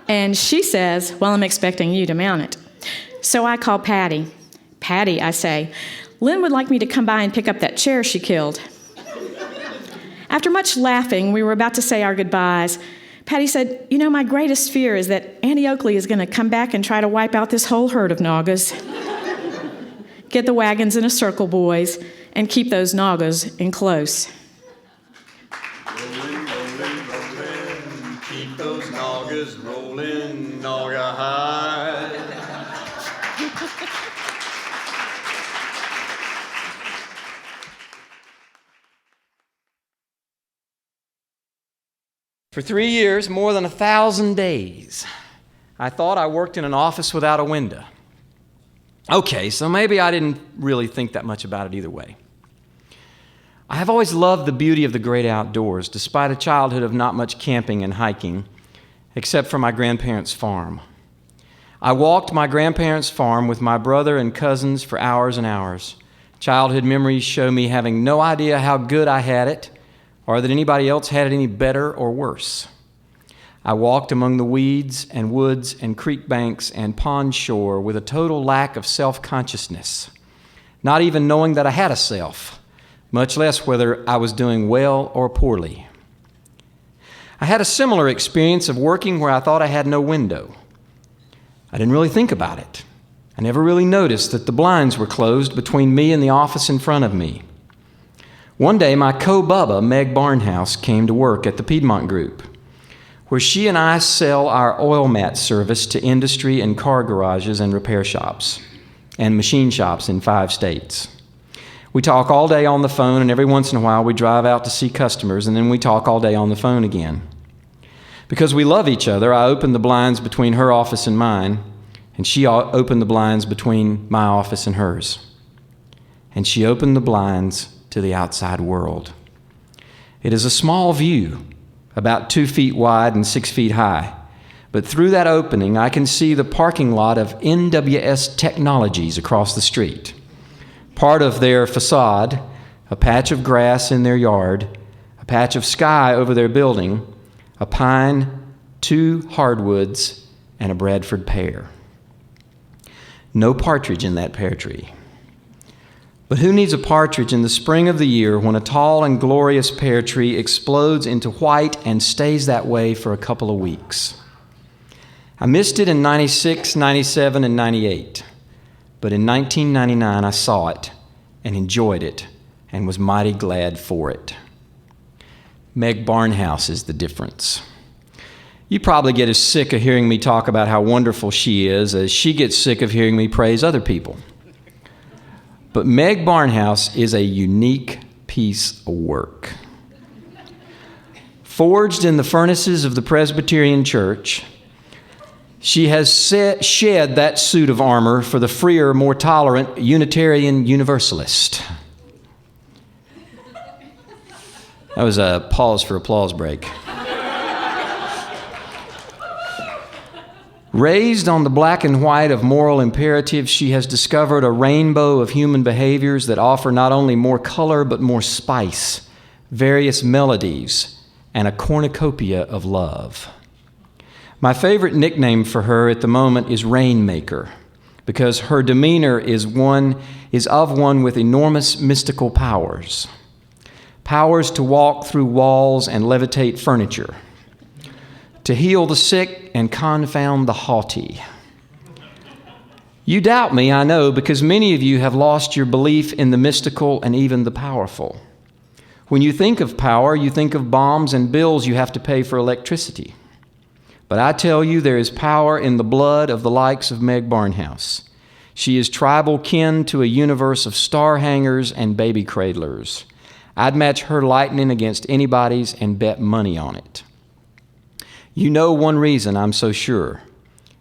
And she says, "Well, I'm expecting you to mount it." So I call Patty. "Patty," I say, "Lynn would like me to come by and pick up that chair she killed." After much laughing, we were about to say our goodbyes. Patty said, "You know, my greatest fear is that Auntie Oakley is going to come back and try to wipe out this whole herd of Naugas. Get the wagons in a circle, boys, and keep those Naugas in close." Rollin', rollin', rollin', keep those Naugas rollin', Nauga high. For 3 years, more than 1,000 days, I thought I worked in an office without a window. Okay, so maybe I didn't really think that much about it either way. I have always loved the beauty of the great outdoors, despite a childhood of not much camping and hiking, except for my grandparents' farm. I walked my grandparents' farm with my brother and cousins for hours and hours. Childhood memories show me having no idea how good I had it, or that anybody else had it any better or worse. I walked among the weeds and woods and creek banks and pond shore with a total lack of self-consciousness, not even knowing that I had a self, much less whether I was doing well or poorly. I had a similar experience of working where I thought I had no window. I didn't really think about it. I never really noticed that the blinds were closed between me and the office in front of me. One day, my co-bubba, Meg Barnhouse, came to work at the Piedmont Group, where she and I sell our oil mat service to industry and car garages and repair shops and machine shops in 5 states. We talk all day on the phone, and every once in a while we drive out to see customers, and then we talk all day on the phone again. Because we love each other, I opened the blinds between her office and mine, and she opened the blinds between my office and hers. And she opened the blinds to the outside world. It is a small view, about 2 feet wide and 6 feet high. But through that opening, I can see the parking lot of NWS Technologies across the street. Part of their facade, a patch of grass in their yard, a patch of sky over their building, a pine, 2 hardwoods, and a Bradford pear. No partridge in that pear tree. But who needs a partridge in the spring of the year when a tall and glorious pear tree explodes into white and stays that way for a couple of weeks? I missed it in 96, 97, and 98. But in 1999, I saw it and enjoyed it and was mighty glad for it. Meg Barnhouse is the difference. You probably get as sick of hearing me talk about how wonderful she is as she gets sick of hearing me praise other people. But Meg Barnhouse is a unique piece of work. Forged in the furnaces of the Presbyterian Church, she has shed that suit of armor for the freer, more tolerant Unitarian Universalist. That was a pause for applause break. Raised on the black and white of moral imperatives, she has discovered a rainbow of human behaviors that offer not only more color but more spice, various melodies, and a cornucopia of love. My favorite nickname for her at the moment is Rainmaker, because her demeanor is of one with enormous mystical powers. Powers to walk through walls and levitate furniture, to heal the sick and confound the haughty. You doubt me, I know, because many of you have lost your belief in the mystical and even the powerful. When you think of power, you think of bombs and bills you have to pay for electricity. But I tell you, there is power in the blood of the likes of Meg Barnhouse. She is tribal kin to a universe of star hangers and baby cradlers. I'd match her lightning against anybody's and bet money on it. You know one reason I'm so sure.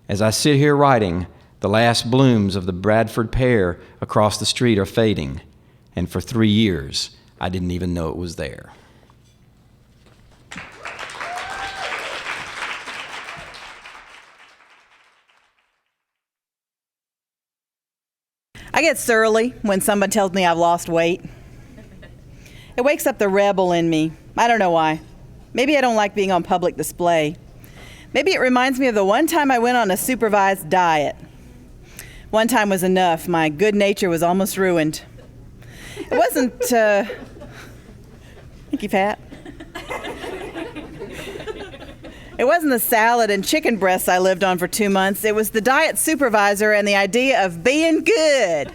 As I sit here writing, the last blooms of the Bradford pear across the street are fading, and for 3 years, I didn't even know it was there. I get surly when someone tells me I've lost weight. It wakes up the rebel in me. I don't know why. Maybe I don't like being on public display. Maybe it reminds me of the one time I went on a supervised diet. One time was enough. My good nature was almost ruined. It wasn't, thank you, Pat. It wasn't the salad and chicken breasts I lived on for 2 months. It was the diet supervisor and the idea of being good.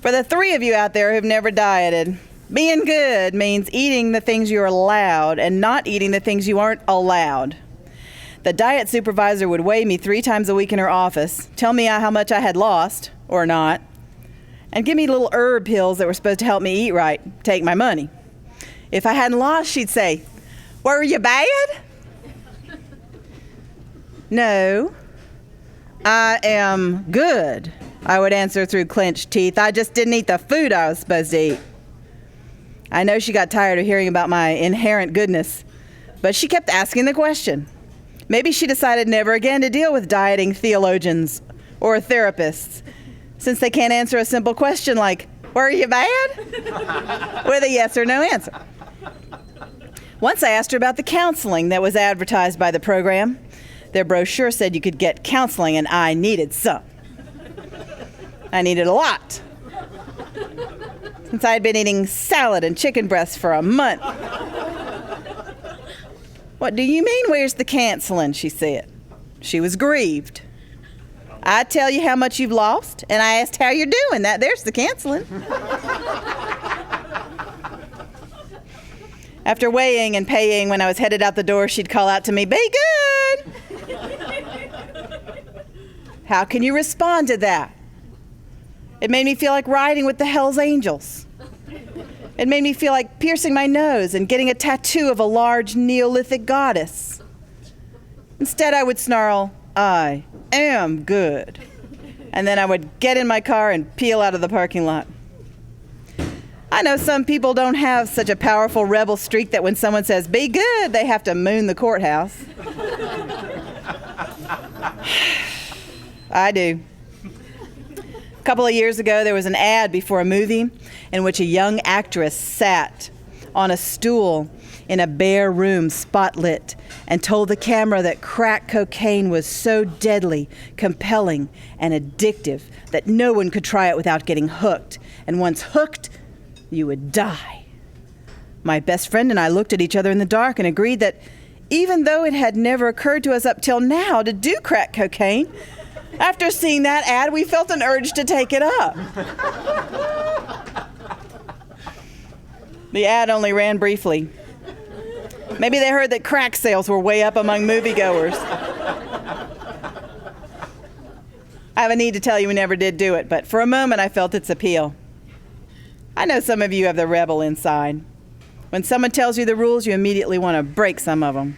For the 3 of you out there who've never dieted, being good means eating the things you're allowed and not eating the things you aren't allowed. The diet supervisor would weigh me 3 times a week in her office, tell me how much I had lost, or not, and give me little herb pills that were supposed to help me eat right, take my money. If I hadn't lost, she'd say, "Were you bad?" "No, I am good," I would answer through clenched teeth. I just didn't eat the food I was supposed to eat. I know she got tired of hearing about my inherent goodness, but she kept asking the question. Maybe she decided never again to deal with dieting theologians or therapists, since they can't answer a simple question like, "Were you bad?" with a yes or no answer. Once I asked her about the counseling that was advertised by the program. Their brochure said you could get counseling, and I needed some. I needed a lot, since I had been eating salad and chicken breasts for a month. "What do you mean, where's the counseling?" she said. She was grieved. "I tell you how much you've lost, and I asked how you're doing. There's the counseling." After weighing and paying, when I was headed out the door, she'd call out to me, "Be good!" How can you respond to that? It made me feel like riding with the Hells Angels. It made me feel like piercing my nose and getting a tattoo of a large Neolithic goddess. Instead, I would snarl, "I am good." And then I would get in my car and peel out of the parking lot. I know some people don't have such a powerful rebel streak that when someone says, "Be good," they have to moon the courthouse. I do. A couple of years ago, there was an ad before a movie in which a young actress sat on a stool in a bare room, spotlit, and told the camera that crack cocaine was so deadly, compelling, and addictive that no one could try it without getting hooked. And once hooked, you would die. My best friend and I looked at each other in the dark and agreed that even though it had never occurred to us up till now to do crack cocaine, after seeing that ad, we felt an urge to take it up. The ad only ran briefly. Maybe they heard that crack sales were way up among moviegoers. I have a need to tell you we never did do it, but for a moment I felt its appeal. I know some of you have the rebel inside. When someone tells you the rules, you immediately want to break some of them.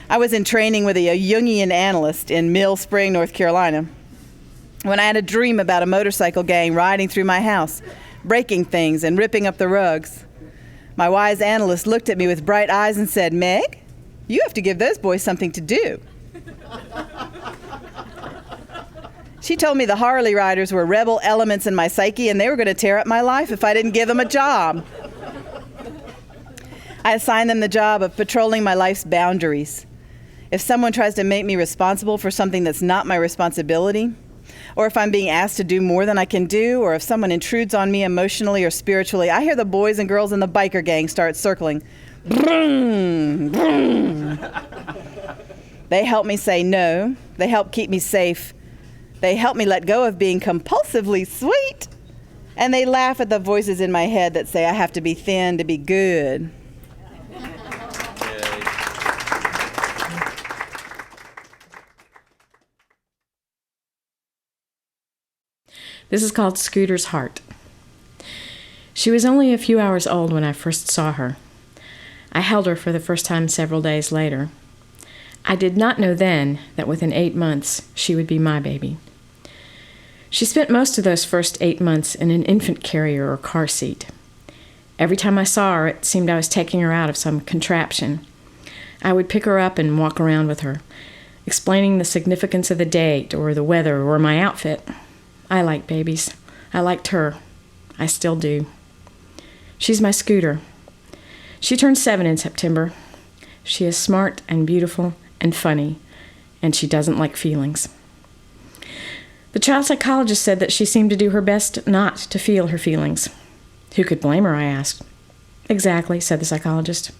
I was in training with a Jungian analyst in Mill Spring, North Carolina, when I had a dream about a motorcycle gang riding through my house, breaking things and ripping up the rugs. My wise analyst looked at me with bright eyes and said, "Meg, you have to give those boys something to do." She told me the Harley riders were rebel elements in my psyche and they were going to tear up my life if I didn't give them a job. I assigned them the job of patrolling my life's boundaries. If someone tries to make me responsible for something that's not my responsibility, or if I'm being asked to do more than I can do, or if someone intrudes on me emotionally or spiritually, I hear the boys and girls in the biker gang start circling. Vroom, vroom. They help me say no. They help keep me safe. They help me let go of being compulsively sweet. And they laugh at the voices in my head that say I have to be thin to be good. This is called Scooter's Heart. She was only a few hours old when I first saw her. I held her for the first time several days later. I did not know then that within 8 months she would be my baby. She spent most of those first 8 months in an infant carrier or car seat. Every time I saw her, it seemed I was taking her out of some contraption. I would pick her up and walk around with her, explaining the significance of the date or the weather or my outfit. I like babies. I liked her. I still do. She's my Scooter. She turned 7 in September. She is smart and beautiful and funny, and she doesn't like feelings. The child psychologist said that she seemed to do her best not to feel her feelings. Who could blame her, I asked. Exactly, said the psychologist.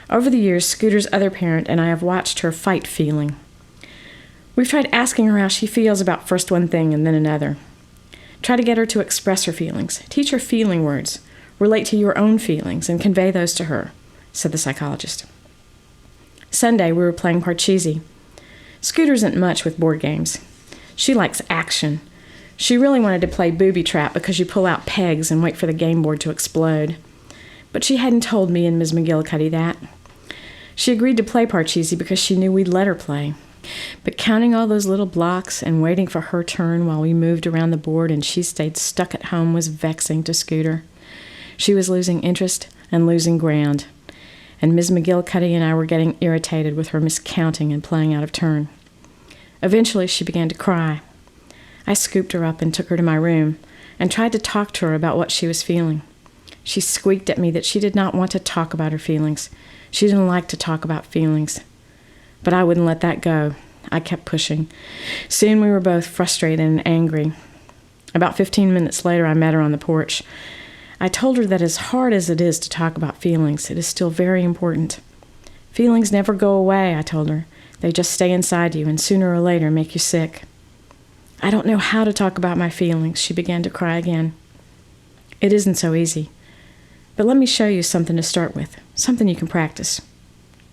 Over the years, Scooter's other parent and I have watched her fight feeling. We've tried asking her how she feels about first one thing and then another. Try to get her to express her feelings. Teach her feeling words. Relate to your own feelings and convey those to her, said the psychologist. Sunday, we were playing Parcheesi. Scooter isn't much with board games. She likes action. She really wanted to play booby trap because you pull out pegs and wait for the game board to explode. But she hadn't told me and Ms. McGillicuddy that. She agreed to play Parcheesi because she knew we'd let her play. But counting all those little blocks and waiting for her turn while we moved around the board and she stayed stuck at home was vexing to Scooter. She was losing interest and losing ground. And Ms. McGillicuddy and I were getting irritated with her miscounting and playing out of turn. Eventually, she began to cry. I scooped her up and took her to my room and tried to talk to her about what she was feeling. She squeaked at me that she did not want to talk about her feelings. She didn't like to talk about feelings. But I wouldn't let that go. I kept pushing. Soon we were both frustrated and angry. About 15 minutes later, I met her on the porch. I told her that as hard as it is to talk about feelings, it is still very important. Feelings never go away, I told her. They just stay inside you and sooner or later make you sick. I don't know how to talk about my feelings, she began to cry again. It isn't so easy. But let me show you something to start with, something you can practice.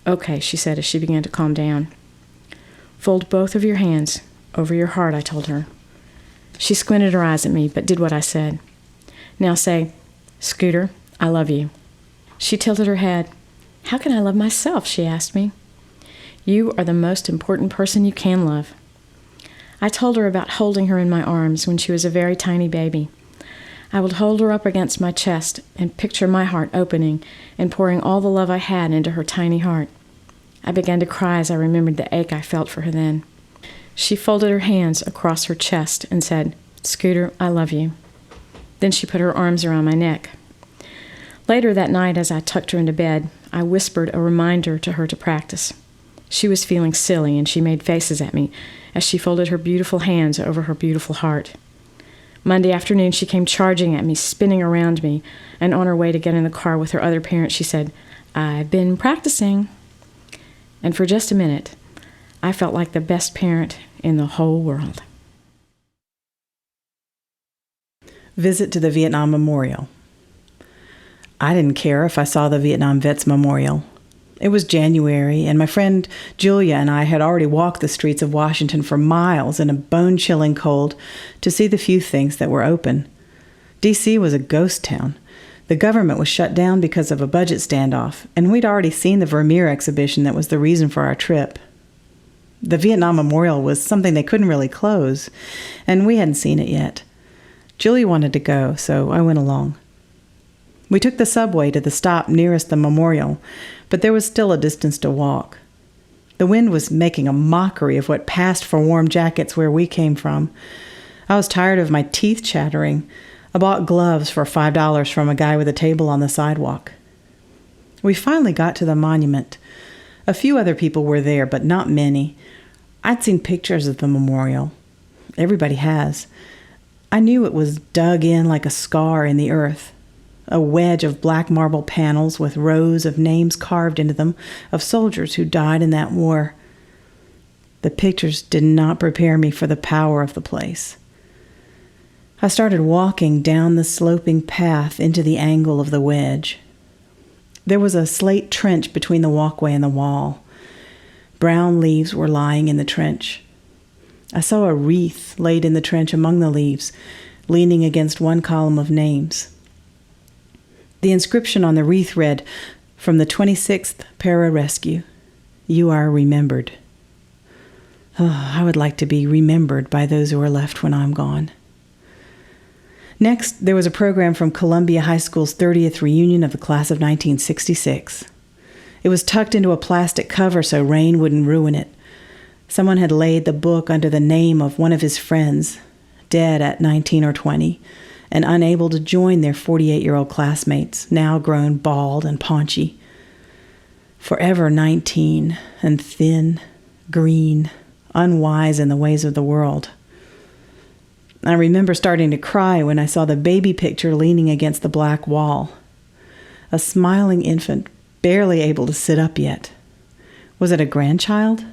Okay, she said as she began to calm down. Fold both of your hands over your heart, I told her. She squinted her eyes at me, but did what I said. Now say, Scooter, I love you. She tilted her head. How can I love myself, she asked me. You are the most important person you can love. I told her about holding her in my arms when she was a very tiny baby. I would hold her up against my chest and picture my heart opening and pouring all the love I had into her tiny heart. I began to cry as I remembered the ache I felt for her then. She folded her hands across her chest and said, Scooter, I love you. Then she put her arms around my neck. Later that night, as I tucked her into bed, I whispered a reminder to her to practice. She was feeling silly, and she made faces at me as she folded her beautiful hands over her beautiful heart. Monday afternoon, she came charging at me, spinning around me, and on her way to get in the car with her other parents, she said, I've been practicing. And for just a minute, I felt like the best parent in the whole world. Visit to the Vietnam Memorial. I didn't care if I saw the Vietnam Vets Memorial. It was January, and my friend Julia and I had already walked the streets of Washington for miles in a bone-chilling cold to see the few things that were open. D.C. was a ghost town. The government was shut down because of a budget standoff, and we'd already seen the Vermeer exhibition that was the reason for our trip. The Vietnam Memorial was something they couldn't really close, and we hadn't seen it yet. Julia wanted to go, so I went along. We took the subway to the stop nearest the memorial, but there was still a distance to walk. The wind was making a mockery of what passed for warm jackets where we came from. I was tired of my teeth chattering. I bought gloves for $5 from a guy with a table on the sidewalk. We finally got to the monument. A few other people were there, but not many. I'd seen pictures of the memorial. Everybody has. I knew it was dug in like a scar in the earth. A wedge of black marble panels with rows of names carved into them of soldiers who died in that war. The pictures did not prepare me for the power of the place. I started walking down the sloping path into the angle of the wedge. There was a slate trench between the walkway and the wall. Brown leaves were lying in the trench. I saw a wreath laid in the trench among the leaves, leaning against one column of names. The inscription on the wreath read, From the 26th Para-Rescue, you are remembered. Oh, I would like to be remembered by those who are left when I'm gone. Next, there was a program from Columbia High School's 30th reunion of the class of 1966. It was tucked into a plastic cover so rain wouldn't ruin it. Someone had laid the book under the name of one of his friends, dead at 19 or 20, and unable to join their 48-year-old classmates, now grown bald and paunchy. Forever 19 and thin, green, unwise in the ways of the world. I remember starting to cry when I saw the baby picture leaning against the black wall. A smiling infant, barely able to sit up yet. Was it a grandchild?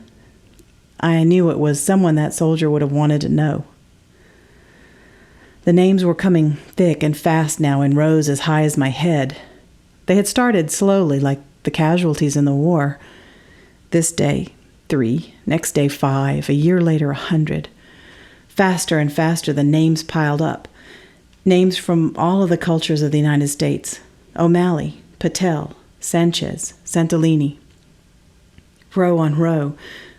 I knew it was someone that soldier would have wanted to know. The names were coming thick and fast now in rows as high as my head. They had started slowly, like the casualties in the war. This day, 3, next day 5, a year later 100. Faster and faster the names piled up. Names from all of the cultures of the United States. O'Malley, Patel, Sanchez, Santolini. Row on row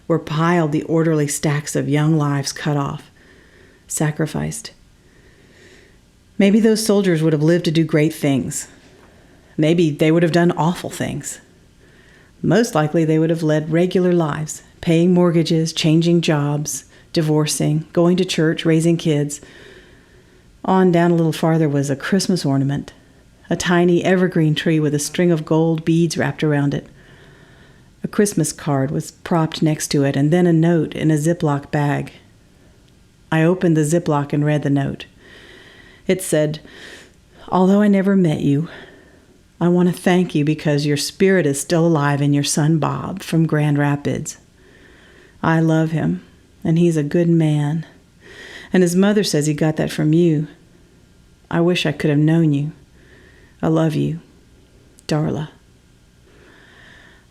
were piled the orderly stacks of young lives cut off, sacrificed. Maybe those soldiers would have lived to do great things. Maybe they would have done awful things. Most likely they would have led regular lives, paying mortgages, changing jobs, divorcing, going to church, raising kids. On down a little farther was a Christmas ornament, a tiny evergreen tree with a string of gold beads wrapped around it. A Christmas card was propped next to it, and then a note in a Ziploc bag. I opened the Ziploc and read the note. It said, Although I never met you, I want to thank you because your spirit is still alive in your son Bob from Grand Rapids. I love him, and he's a good man. And his mother says he got that from you. I wish I could have known you. I love you. Darla.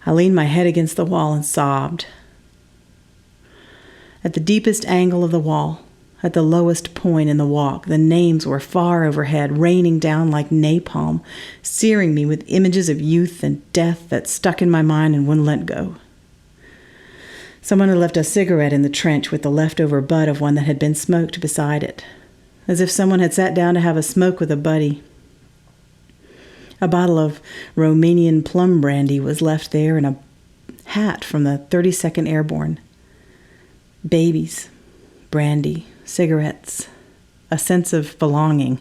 I leaned my head against the wall and sobbed. At the deepest angle of the wall, at the lowest point in the walk, the names were far overhead, raining down like napalm, searing me with images of youth and death that stuck in my mind and wouldn't let go. Someone had left a cigarette in the trench with the leftover butt of one that had been smoked beside it, as if someone had sat down to have a smoke with a buddy. A bottle of Romanian plum brandy was left there, and a hat from the 32nd Airborne. Babies, brandy, cigarettes, a sense of belonging,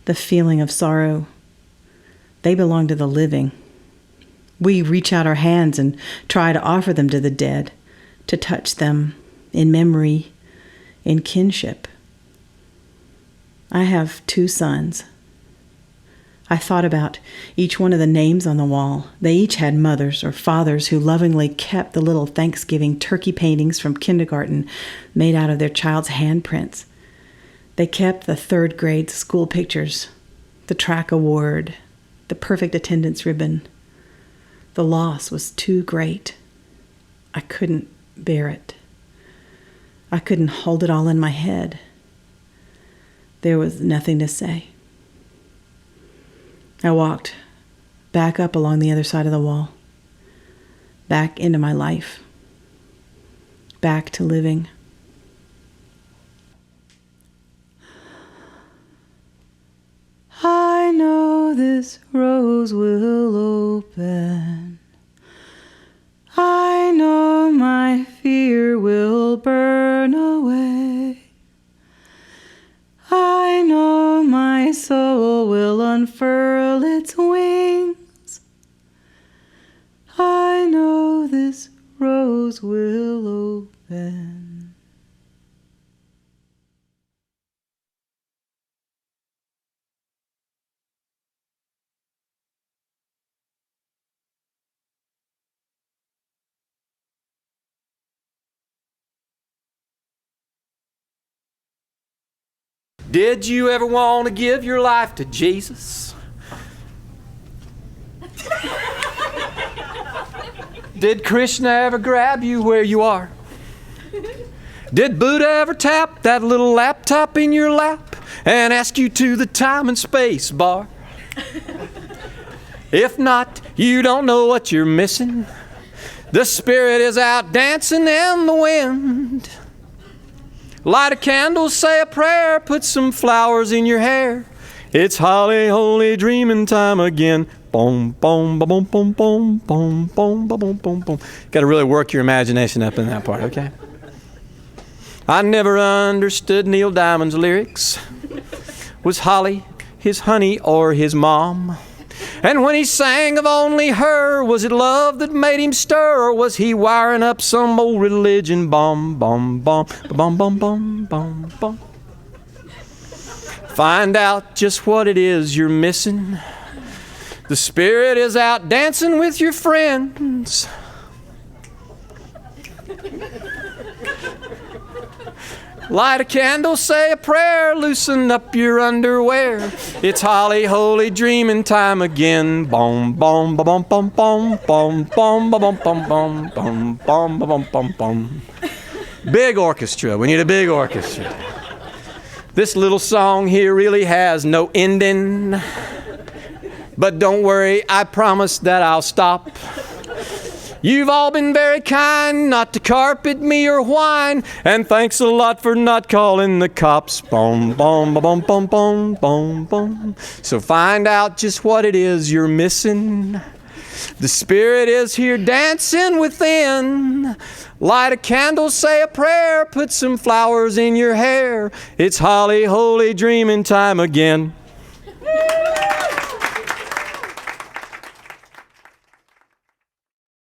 the feeling of sorrow. They belong to the living. We reach out our hands and try to offer them to the dead, to touch them in memory, in kinship. I have 2 sons. I thought about each one of the names on the wall. They each had mothers or fathers who lovingly kept the little Thanksgiving turkey paintings from kindergarten made out of their child's handprints. They kept the 3rd grade school pictures, the track award, the perfect attendance ribbon. The loss was too great. I couldn't bear it. I couldn't hold it all in my head. There was nothing to say. I walked back up along the other side of the wall, back into my life, back to living. I know this rose will open. I know my fear will burn away. I know my soul will unfurl its wings. I know this rose will open. Did you ever want to give your life to Jesus? Did Krishna ever grab you where you are? Did Buddha ever tap that little laptop in your lap and ask you to the time and space bar? If not, you don't know what you're missing. The Spirit is out dancing in the wind. Light a candle, say a prayer, put some flowers in your hair. It's holly holy dreaming time again. Boom, boom, boom, boom, boom, boom, boom, boom, boom, boom. Got to really work your imagination up in that part, okay? I never understood Neil Diamond's lyrics. Was Holly his honey or his mom? And when he sang of only her, was it love that made him stir, or was he wiring up some old religion bomb, bomb, bomb, bomb, bomb, bomb, bomb, bomb? Find out just what it is you're missing. The Spirit is out dancing with your friends. Light a candle, say a prayer, loosen up your underwear. It's holly holy dreaming time again. Boom, boom, boom, boom, boom, boom, boom, boom, boom, boom, boom, boom, boom, boom, boom. Big orchestra. We need a big orchestra. This little song here really has no ending. But don't worry, I promise that I'll stop. You've all been very kind not to carpet me or whine, and thanks a lot for not calling the cops. Boom, boom, boom, boom, boom, boom, boom. So find out just what it is you're missing. The Spirit is here dancing within. Light a candle, say a prayer, put some flowers in your hair. It's holly holy dreaming time again.